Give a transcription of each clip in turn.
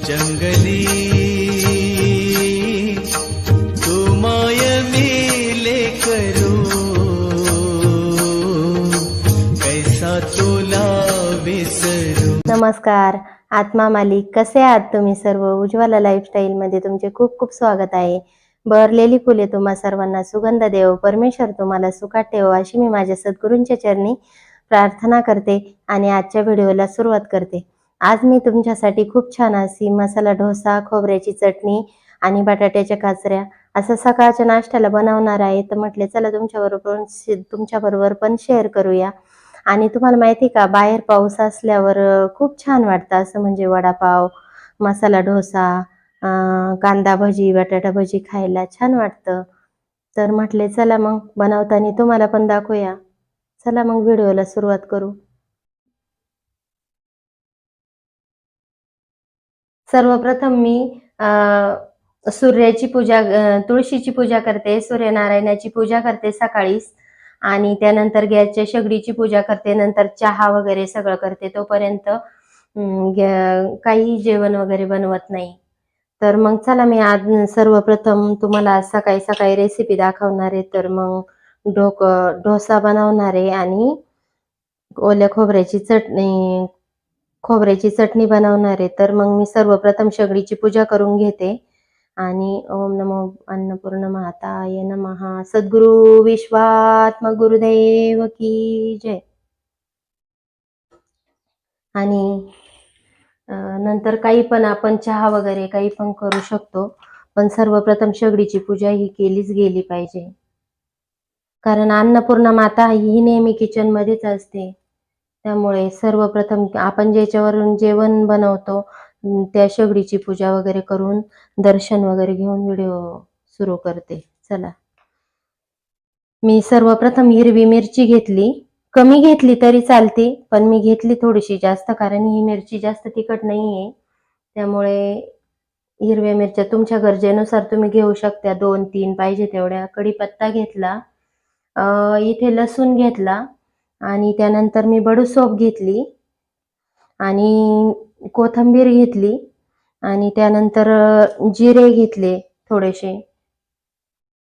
जंगली तू माय मेले करू कैसा तुला विसरू। नमस्कार, आत्मा मालिक, कसे आहात तुम्ही सर्व? उज्ज्वला लाईफस्टाईल मध्ये तुमचे खूप खूप स्वागत आहे। बहरलेली फुले तुम्हा सर्वांना सुगंध देव, परमेश्वर तुम्हाला सुखात ठेवो अशी मी माझ्या सद्गुरूंच्या चरणी प्रार्थना करते आणि आजच्या व्हिडिओला सुरुवात करते। आज मी तुमच्यासाठी खूप छान अशी मसाला डोसा, खोबऱ्याची चटणी आणि बटाट्याच्या काचऱ्या असं सकाळच्या नाश्त्याला बनवणार आहे। तर म्हटले चला तुमच्याबरोबर पण शेअर करूया। आणि तुम्हाला माहिती का, बाहेर पाऊस असल्यावर खूप छान वाटतं असं, म्हणजे वडापाव, मसाला डोसा, कांदा भजी, बटाटा भजी खायला छान वाटतं। तर म्हटले चला मग बनवताना तुम्हाला पण दाखवूया। चला मग व्हिडिओला सुरुवात करू। सर्वप्रथम मी सूर्याची पूजा, तुळशीची पूजा करते, सूर्यनारायणाची पूजा करते सकाळीच, आणि त्यानंतर गॅसच्या शेगडीची पूजा करते, नंतर चहा वगैरे सगळं करते। तोपर्यंत काही जेवण वगैरे बनवत नाही। तर मग चला मी आज सर्वप्रथम तुम्हाला सकाळी सकाळी रेसिपी दाखवणार आहे। तर मग डोसा बनवणार आहे आणि ओल्या खोबऱ्याची चटणी बनवणार आहे। तर मग मी सर्वप्रथम शेगडीची पूजा करून घेते आणि ओम नमो अन्नपूर्ण माताय नमः। सद्गुरु विश्वात्मक गुरुदेव की जय। आणि नंतर काही पण आपण चहा वगैरे काही पण करू शकतो, पण सर्वप्रथम शेगडीची पूजा ही केलीच गेली पाहिजे, कारण अन्नपूर्णा माता ही नेहमी किचन मध्येच असते। त्यामुळे सर्वप्रथम आपण ज्याच्यावरून जेवण बनवतो त्या शेगडीची पूजा वगैरे करून दर्शन वगैरे घेऊन व्हिडिओ सुरू करते। चला, मी सर्वप्रथम हिरवी मिरची घेतली, कमी घेतली तरी चालते, पण मी घेतली थोडीशी जास्त, कारण ही मिरची जास्त तिखट नाहीये। त्यामुळे हिरव्या मिरच्या तुमच्या गरजेनुसार तुम्ही घेऊ शकता, 2-3 पाहिजे तेवढ्या। कढीपत्ता घेतला, इथे लसूण घेतला, आणि त्यानंतर मी बडूसोप घेतली आणि कोथिंबीर घेतली, आणि त्यानंतर जिरे घेतले, थोडेसे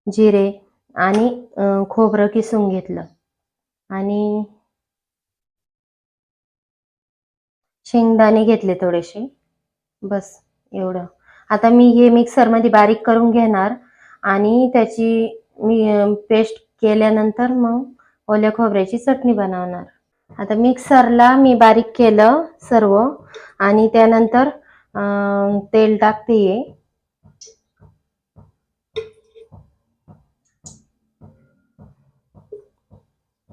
जिरे, आणि खोबरं किसून घेतलं, आणि शेंगदाणे घेतले थोडेसे, बस एवढं। आता मी हे मिक्सर मध्ये बारीक करून घेणार, आणि त्याची मी पेस्ट केल्यानंतर मग ओल्या खोबऱ्याची चटणी बनवणार। आता मिक्सरला मी बारीक केलं सर्व, आणि त्यानंतर तेल टाकते।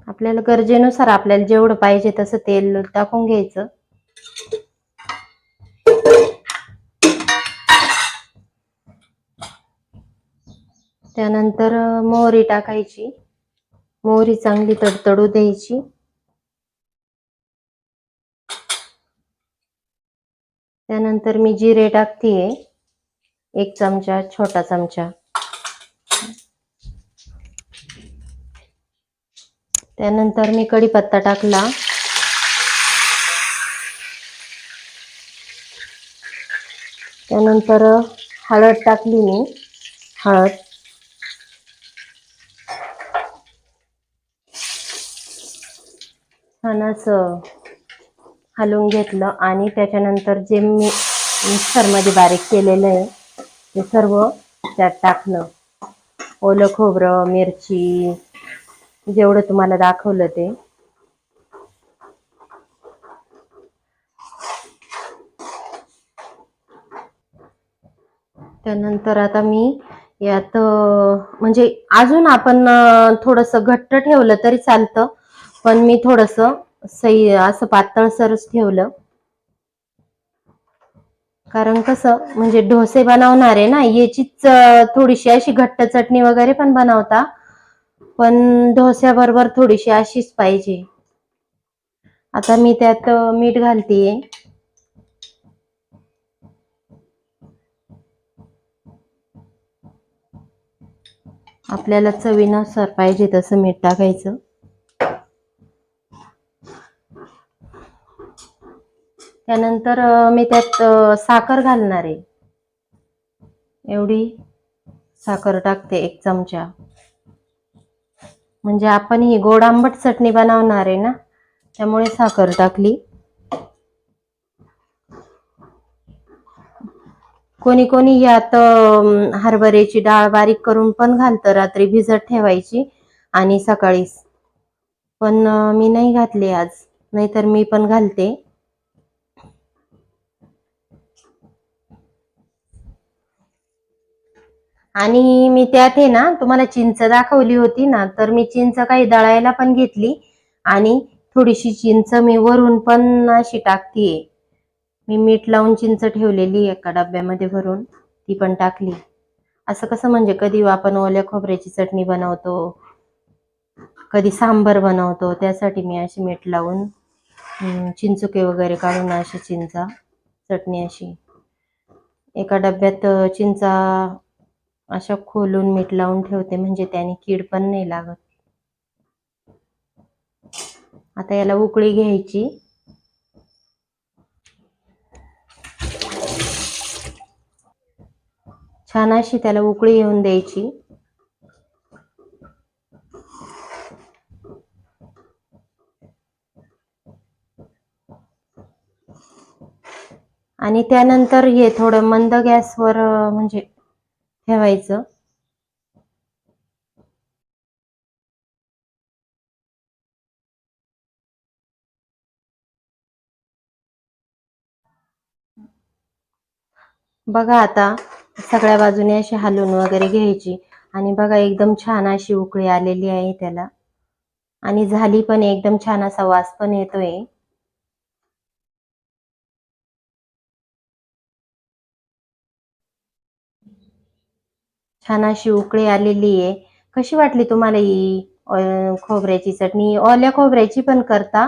आपल्याला गरजेनुसार आपल्याला जेवढं पाहिजे तसं तेल टाकून घ्यायचं। त्यानंतर मोहरी टाकायची, मोहरी चांगली तडतडू द्यायची। त्यानंतर मी जिरे टाकतेय, 1 चमचा, छोटा चमचा। त्यानंतर मी कढीपत्ता टाकला, त्यानंतर हळद टाकली मी, हळद, छान असं हलवून घेतलं, आणि त्याच्यानंतर जे मी मिक्सरमध्ये बारीक केलेलं आहे ते सर्व त्यात टाकलं। ओलं खोबरं, मिरची, जेवढं तुम्हाला दाखवलं ते। त्यानंतर आता मी यात म्हणजे अजून आपण थोडंसं घट्ट ठेवलं तरी चालतं, पण मी थोडंसं सही असं पातळसरच ठेवलं, कारण कसं म्हणजे डोसे बनवणार आहे ना, याचीच थोडीशी अशी घट्ट चटणी वगैरे पण बनवता, पण डोस्याबरोबर थोडीशी अशीच पाहिजे। आता मी त्यात मीठ घालतेय, आपल्याला चवीनुसार पाहिजे तसं मीठ टाकायचं। त्यानंतर मी त्यात साखर घालणार आहे. एवढी साखर टाकते, 1 चमचा. म्हणजे आपण ही गोड आंबट चटणी बनवणार आहे ना, त्यामुळे साखर टाकली. कोणी कोणी यात हरभऱ्याची डाळ बारीक करून पण घालतं, रात्री भिजत ठेवायची आणि सकाळी. पण मी नाही घातली आज, नाहीतर मी पण घालते. आणि मी त्यात आहे ना, तुम्हाला चिंच दाखवली होती ना, तर मी चिंच काही दळायला पण घेतली आणि थोडीशी चिंच मी वरून पण अशी टाकतीये. मी मीठ लावून चिंच ठेवलेली एका डब्यामध्ये भरून, ती पण टाकली. असं कसं म्हणजे कधी आपण ओल्या खोबऱ्याची चटणी बनवतो, कधी सांबर बनवतो, त्यासाठी मी अशी मीठ लावून चिंचुके वगैरे काढून अशी चिंचा चटणी अशी एका डब्यात चिंचा अशा खोलून मीठ लावून ठेवते, म्हणजे त्याने कीड पण नाही लागत. आता याला उकळी घ्यायची. छान अशी त्याला उकळी येऊन द्यायची. आणि त्यानंतर हे थोडं मंद गॅसवर म्हणजे ठेवायचं. बघा आता सगळ्या बाजूने अशी हलवून वगैरे घ्यायची आणि बघा एकदम छान अशी उकळी आलेली आहे त्याला, आणि झाली पण एकदम छान असा वास पण येतोय. छान अशी उकळी आलेली आहे. कशी वाटली तुम्हाला ही खोबऱ्याची चटणी? ओल्या खोबऱ्याची पण करता,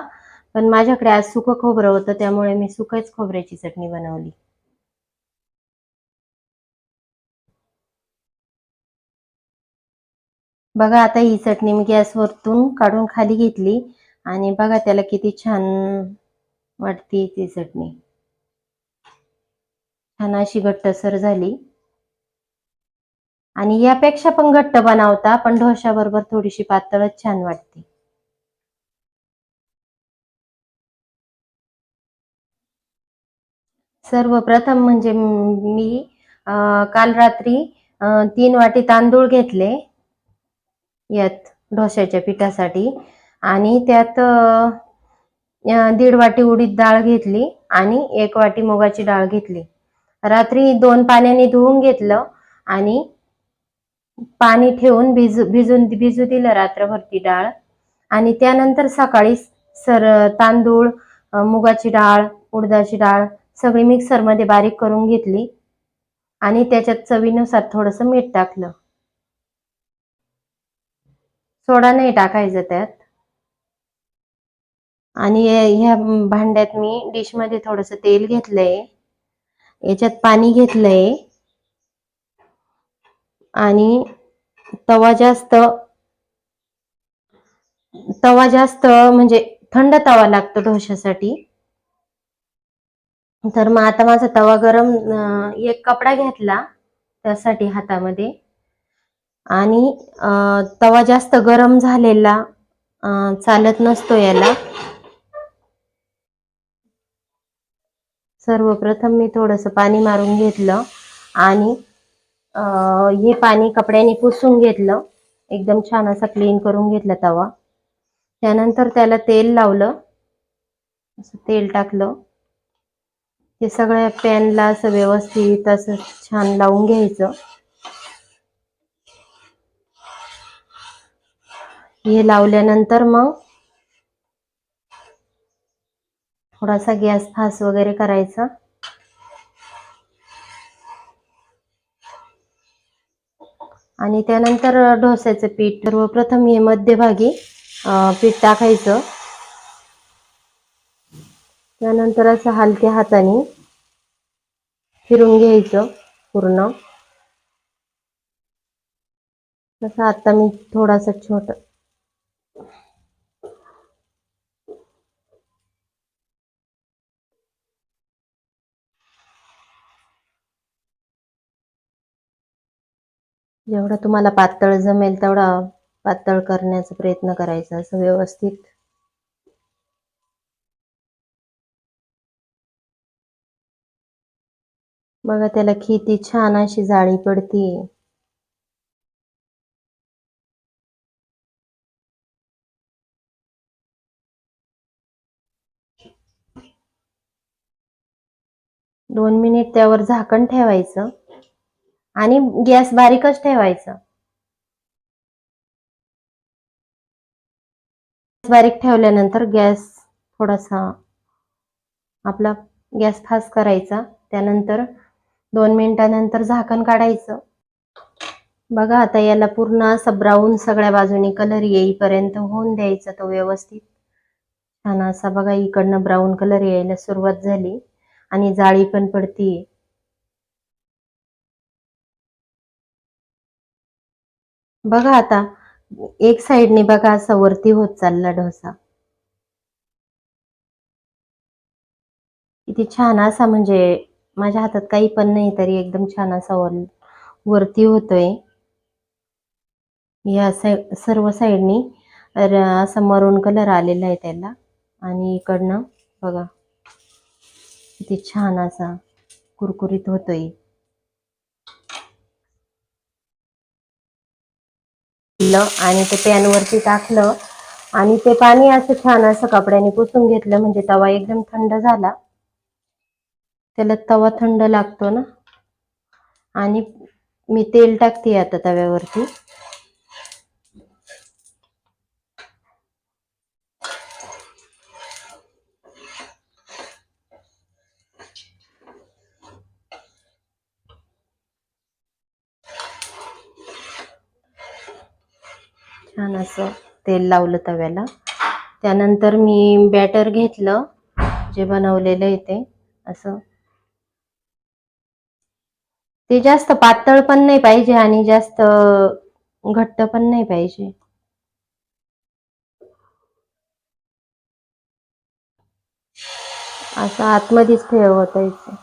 पण माझ्याकडे आज सुकं खोबरं होतं, त्यामुळे मी सुकंच खोबऱ्याची चटणी बनवली. बघा आता ही चटणी मी गॅसवरतून काढून खाली घेतली आणि बघा त्याला किती छान वाटते ती चटणी. छान अशी घट्टसर झाली. आणि यापेक्षा पण घट्ट बनवता, पण ढोश्याबरोबर थोडीशी पातळच छान वाटते. सर्वप्रथम म्हणजे मी काल रात्री 3 वाटी तांदूळ घेतले यात ढोश्याच्या पिठासाठी, आणि त्यात 1.5 वाटी उडीद डाळ घेतली आणि 1 वाटी मुगाची डाळ घेतली. रात्री 2 पाण्याने धुवून घेतलं आणि पाणी ठेवून भिजू दिलं रात्रभर ती डाळ. आणि त्यानंतर सकाळी तांदूळ, मुगाची डाळ, उडदाची डाळ सगळी मिक्सरमध्ये बारीक करून घेतली आणि त्याच्यात चवीनुसार थोडंसं मीठ टाकलं. सोडा नाही टाकायचं त्यात. आणि ह्या भांड्यात मी डिशमध्ये थोडंसं तेल घेतलंय, याच्यात पाणी घेतलंय आणि तवा जास्त म्हणजे थंड तवा लागतो ढोश्यासाठी. तर मग आता माझा तवा गरम, एक कपडा घेतला त्यासाठी हातामध्ये, आणि तवा जास्त गरम झालेला चालत नसतो याला. सर्वप्रथम मी थोडंसं पाणी मारून घेतलं आणि हे पाणी कपड्याने पुसून घेतलं, एकदम छान असं क्लीन करून घेतला तवा. त्यानंतर त्याला तेल लावलं, असं तेल टाकलं. हे सगळ्या पॅनला असं व्यवस्थित असं छान लावून घ्यायचं. हे लावल्यानंतर मग थोडासा गॅस फास्ट वगैरे करायचा आणि त्यानंतर डोस्याचं पीठ सर्वप्रथम हे मध्यभागी पीठ टाकायचं. त्यानंतर असं हलक्या हाताने फिरून घ्यायचं पूर्ण. तसं आता मी थोडासा छोटा जेवढा तुम्हाला पातळ जमेल तेवढा पातळ करण्याचा प्रयत्न करायचा असं व्यवस्थित. बघा त्याला किती छान अशी जाळी पडतीये. दोन मिनिट त्यावर झाकण ठेवायचं आणि गॅस बारीकच ठेवायचा. बारीक ठेवल्यानंतर गॅस थोडासा आपला गॅस फास्ट करायचा. त्यानंतर 2 मिनिटानंतर झाकण काढायचं. बघा आता याला पूर्ण असा ब्राऊन सगळ्या बाजूनी कलर येईपर्यंत होऊन द्यायचा तो व्यवस्थित. छान असा बघा इकडनं ब्राऊन कलर यायला सुरुवात झाली आणि जाळी पण पडतीये. बघा आता एक साइडने बघा असा वरती होत चालला डोसा. किती छान असा म्हणजे माझ्या हातात काही पण नाही तरी एकदम छान असा वरती होतोय. या सर्व साइडनी असा मरून कलर आलेला आहे त्याला आणि इकडनं बघा किती छान असा कुरकुरीत होतोय. आणि ते पॅन वरती टाकलं आणि ते पाणी असं छान असं कपड्याने पुसून घेतलं म्हणजे तवा एकदम थंड झाला. त्याला तवा थंड लागतो ना. आणि मी तेल टाकते आता तव्यावरती. छान असं तेल लावलं तव्याला. त्यानंतर मी बॅटर घेतलं जे बनवलेलं आहे ते असं. ते जास्त पातळ पण नाही पाहिजे आणि जास्त घट्ट पण नाही पाहिजे. असं आतमध्येच ठेवायचं.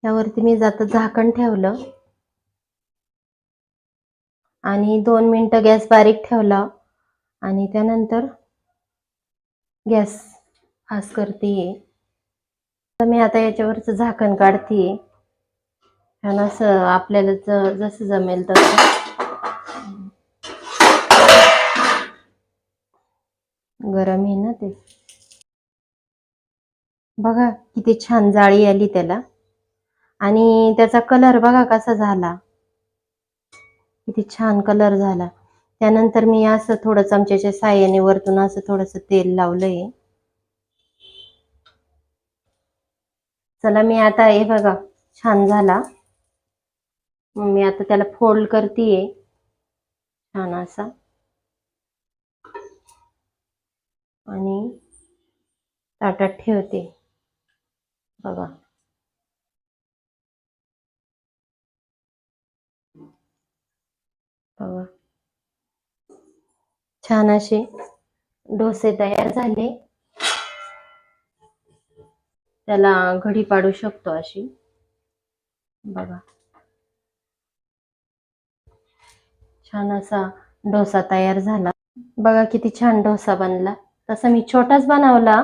त्यावरती मी जातं झाकण ठेवलं आणि 2 मिनिटं गॅस बारीक ठेवला आणि त्यानंतर गॅस फास्ट करतेय. तर मी आता याच्यावरचं झाकण काढतेय. छान असं आपल्याला जसं जमेल तसं. गरम आहे ना ते. बघा किती छान जाळी आली त्याला आणि त्याचा कलर बघा कसा झाला. किती छान कलर झाला. त्यानंतर मी असं थोडं चमच्याच्या साहाय्याने वरतून असं थोडंसं तेल लावलंय. चला मी आता हे बघा छान झाला. मी आता त्याला फोल्ड करतेय छान असा आणि ताटात ठेवते. बघा बघा छान असे डोसे तयार झाले. त्याला घडी पाडू शकतो अशी. बघा छान असा डोसा तयार झाला. बघा किती छान डोसा बनला. तसा मी छोटाच बनवला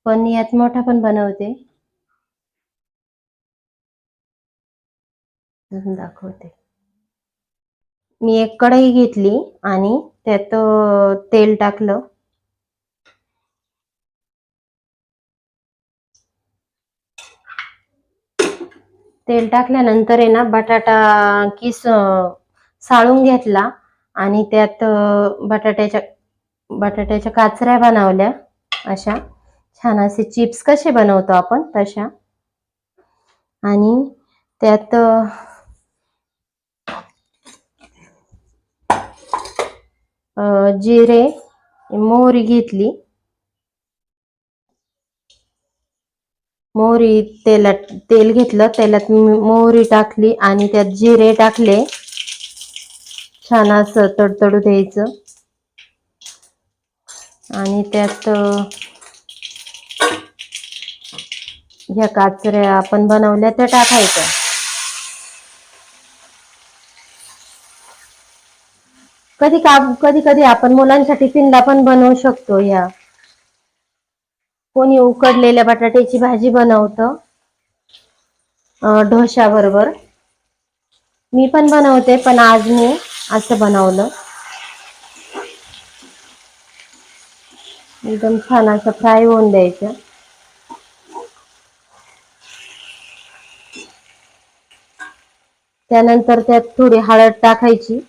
पण यात मोठा पण बनवते. दाखवते. मी एक कढई घेतली आणि त्यात तेल टाकलं. तेल टाकल्यानंतर आहे ना बटाटा किस साळून घेतला आणि त्यात बटाट्याच्या काचऱ्या बनवल्या अशा छान असे चिप्स कसे बनवतो आपण तशा. आणि त्यात जिरे, मोहरी घेतली, मोहरी तेल घेतलं, तेलात मोहरी टाकली आणि त्यात जिरे टाकले, छान असं तडतडू द्यायचं आणि त्यात ह्या काचऱ्या आपण बनवल्या त्या टाकायच्या. कधी कधी आपण मुलांच्या टिफिनला पण बनवू शकतो. कोणी उकडलेल्या बटाट्याची भाजी बनवतं डोश्या बरोबर. मी पण बनवते, पण आज मी असं बनवलं. एकदम छान असं फ्राय होऊन द्यायचं. त्यानंतर त्यात थोडी हळद टाकायची,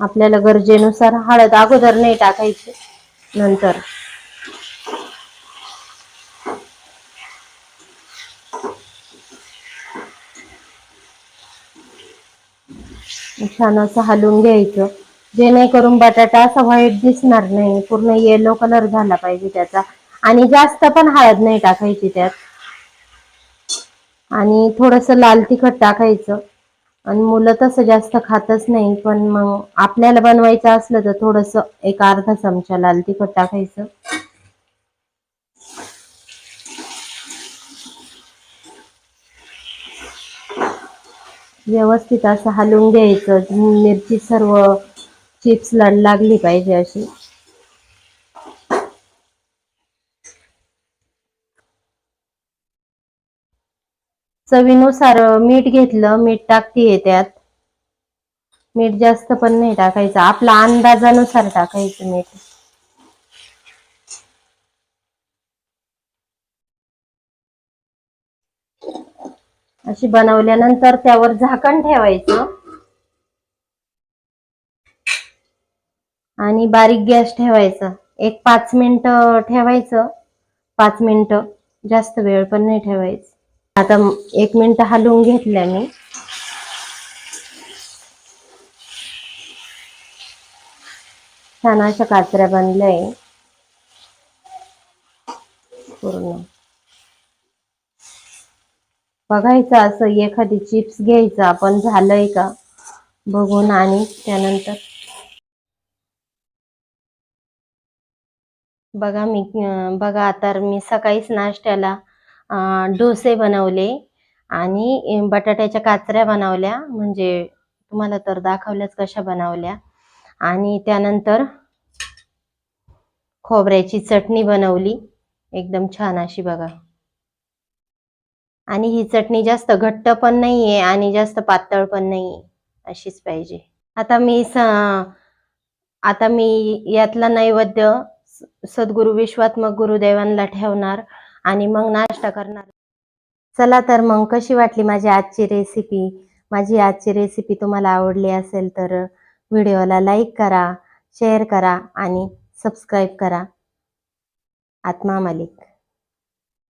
आपल्याला गरजेनुसार. हळद अगोदर नाही टाकायची, नंतर. छान असं हलवून घ्यायचं, जेणेकरून बटाटा असा व्हाईट दिसणार नाही, पूर्ण येलो कलर झाला पाहिजे त्याचा. आणि जास्त पण हळद नाही टाकायची त्यात. आणि थोडस लाल तिखट टाकायचं. आणि मुलं तसं जास्त खातच नाही, पण मग आपल्याला बनवायचं असलं तर थोडस एक अर्धा चमचा लाल तिखट टाकायचं. व्यवस्थित असं हलवून घ्यायचं. मिरची सर्व चिप्सला लागली पाहिजे अशी. चवीनुसार मीठ घेतलं, मीठ टाकतीये त्यात. मीठ जास्त पण नाही टाकायचं, आपल्या अंदाजानुसार टाकायचं मीठ. अशी बनवल्यानंतर त्यावर झाकण ठेवायचं आणि बारीक गॅस ठेवायचा. एक 5 मिनिटं ठेवायचं. 5 मिनिटं, जास्त वेळ पण नाही ठेवायचं. आता 1 मिनिट हलवून घेतल्या मी. छान अशा काचऱ्या बनल्याय पूर्ण. बघायचं असं एखादी चिप्स घ्यायचं आपण, झालंय का बघून. आणि त्यानंतर बघा आता मी सकाळीच नाश्त्याला डोसे बनवले आणि बटाट्याच्या काचऱ्या बनवल्या, म्हणजे तुम्हाला तर दाखवल्याच कशा बनवल्या. आणि त्यानंतर खोबऱ्याची चटणी बनवली, एकदम छान अशी बघा. आणि ही चटणी जास्त घट्ट पण नाहीये आणि जास्त पातळ पण नाहीये, अशीच पाहिजे. आता मी यातला नैवेद्य सद्गुरु विश्वात्मक गुरुदेवांना ठेवणार आणि मग नाश्ता करणार. चला तर मग, कशी वाटली माझी आजची रेसिपी? माझी आजची रेसिपी तुम्हाला आवडली असेल तर व्हिडिओला लाईक करा, शेअर करा आणि सबस्क्राईब करा. आत्मा मालिक.